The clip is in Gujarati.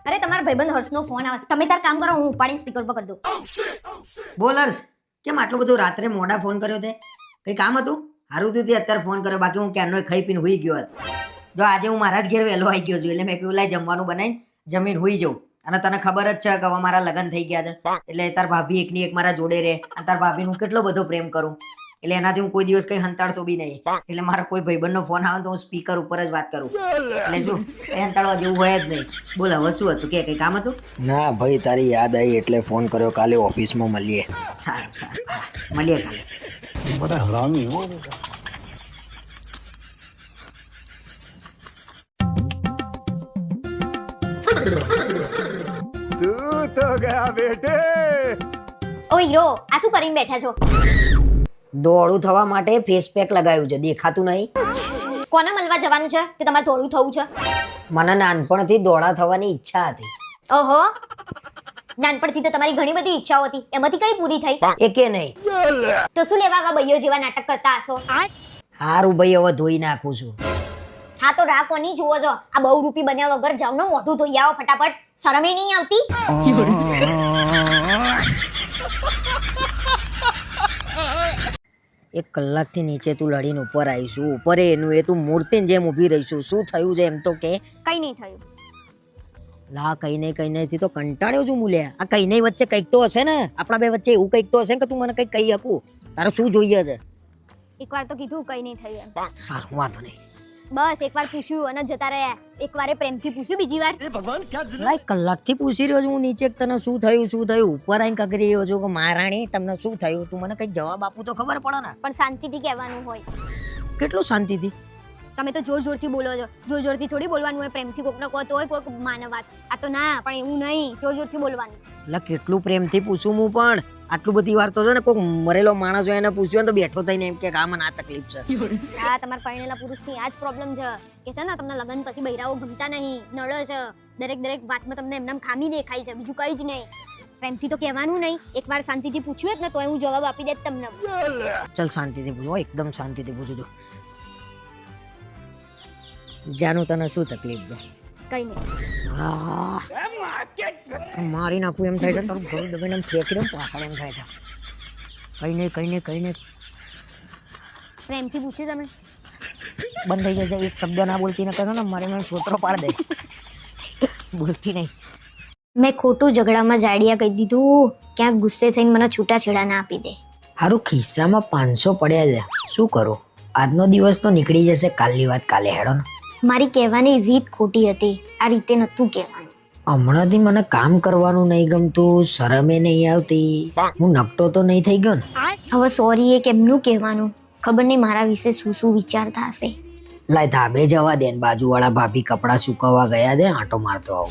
અરે તમારા ભાઈબંધ હર્ષનો ફોન આવે, તમે તાર કામ કરો, હું ઉપાડીને સ્પીકર પર કરી દઉં. બોલ હર્ષ, કેમ આટલું બધું રાત્રે મોડા ફોન કર્યો તે? કઈ કામ હતું? હારું થયું તે અત્યારે ફોન કર્યો, બાકી હું ક્યારનો ખાઈ પીને હુઈ ગયો હોત. જો આજે હું મારા જ ઘેર વહેલો આવી ગયો છું, એટલે મેં કીધું લાય જમવાનું બનાવીને જમીન હુઈ જાઉં. અને તને ખબર જ છે કે હવે મારા લગ્ન થઈ ગયા છે, એટલે તાર ભાભી એકની એક મારા જોડે રહે, અને તાર ભાભીને હું કેટલો બધો પ્રેમ કરું, એટલે એનાથી હું કોઈ દિવસ કઈ હંતાડતો બી નહીં. એટલે મારા કોઈ ભાઈબંધનો ફોન આવે તો હું સ્પીકર ઉપર જ વાત કરું, એટલે શું કઈ હંતાડવા જેવું હોય જ નહીં. બોલ હવે શું હતું, કે કઈ કામ હતું? ના ભાઈ, તારી યાદ આવી એટલે ફોન કર્યો. કાલે ઓફિસમાં મળીએ. સારું સારું, હા, મળીએ કાલે. बड़ा हरामी हो तू तो गया बेटे. ઓ હીરો, આ શું કરીને બેઠા છો? દોડું થવા માટે ફેસ પેક લગાવ્યું છે, દેખાતું નહીં? કોને મળવા જવાનું છે કે તમારે થોડું થવું છે? મને નાનપણથી દોડા થવાની ઈચ્છા હતી. ઓહો, નાનપણથી તો તમારી ઘણી બધી ઈચ્છાઓ હતી, એમાંથી કઈ પૂરી થઈ? એકે નહીં. તો શું લેવા આવા બૈયો જેવા નાટક કરતા હશો? હારું ભાઈ, હવે ધોઈ નાખું છું. હા તો રાહ કોની જુઓ છો? આ બહુ રૂપી બન્યા વગર જાવ ને મોઢું ધોઈ આવો ફટાફટ. શરમે નહીં આવતી? એક કલાકથી નીચે તું લડીને ઉપર આવીશું, ઉપર એનું એ તું મૂર્તિની જેમ ઊભી રહીશું. શું થયું છે એમ તો કે? કઈ નહીં થયું. લા કઈ નહીં થી તો કંટાળ્યો છું મૂલ્યા. આ કઈ નહીં વચ્ચે કંઈક તો હશે ને, આપણા બે વચ્ચે એવું કંઈક તો હશે ને કે તું મને કંઈક કહી આપું. તારે શું જોઈએ છે? એકવાર તો કીધું કઈ નહીં થયું એમ. સારું, વાંધો નહીં. બસ એકવાર પૂછ્યું અને જતા રહ્યા. એકવારે પ્રેમથી પૂછ્યું, બીજી વાર લા એક કલાકથી પૂછી રહ્યો છું હું નીચે કે તને શું થયું, શું થયું. ઉપર આવીને કગરી રહ્યો છું કે મહારાણી તમને શું થયું. તું મને કંઈક જવાબ આપું તો ખબર પડે ને. પણ શાંતિથી કહેવાનું હોય. કેટલું શાંતિથી? તમે તો જોર જોરથી બોલો છો. જોર જોરથી થોડી બોલવાનું હોય. પ્રેમથી કોકને કહો તો હોય કોઈક માને વાત. આ તો ના, પણ એવું નહીં, જોર જોરથી બોલવાનું. એટલે કેટલું પ્રેમથી પૂછું હું, પણ આટલું બધી વાર તો છે ને કોઈક મરેલો માણસ હોય એને પૂછ્યું તો બેઠો થઈને એમ કે આ મને આ તકલીફ છે. હા, તમારા પરણેલા પુરુષની આ જ પ્રોબ્લેમ છે કે છે ને તમને લગ્ન પછી બૈરાઓ ગમતા નહીં, નડે છે. દરેક વાતમાં તમને એમનામ ખામી દેખાય છે, બીજું કંઈ જ નહીં. પ્રેમથી તો કહેવાનું નહીં. એકવાર શાંતિથી પૂછ્યું જ ને તો હું જવાબ આપી દેત તમને. ચલ શાંતિથી પૂછો, એકદમ શાંતિથી પૂછું છું. જાનું તને શું તકલીફ છે? કઈ નહીં. મારી નાખું એમ થાય છે, તારું ઘર દબાઈને એમ ફેંકી દઉં પાછળ એમ થાય છે. કઈ નહીં. પ્રેમથી પૂછ્યું તમે? બંધ થઈ જાય છે. એક શબ્દ ના બોલતી ન કરો ને, મારે મને છોતરો પાડ દે. બોલતી નહીં. મેં ખોટું ઝઘડામાં જાડિયા કહી દીધું. ક્યાંક ગુસ્સે થઈને મને છૂટાછેડા ના આપી દે. હારું, ખિસ્સામાં 500 પડ્યા છે, શું કરું? આજનો દિવસ તો નીકળી જશે, કાલની વાત કાલે હેડો ને. મારી કહેવાની રીત ખોટી હતી. આ રીતે નતું કહેવાનું. હમણાંથી મને કામ કરવાનું નહીં ગમતું, શરમે નહીં આવતી. હું નકટો તો નહીં થઈ ગયો ને? હવે સોરી એ કેમનું કહેવાનું? ખબર નહીં મારા વિશે શું શું વિચારતા હશે. લાય ધાબે જવા દે ને, બાજુવાળા ભાભી કપડાં સુકવવા ગયા છે, આંટો મારતો આવો.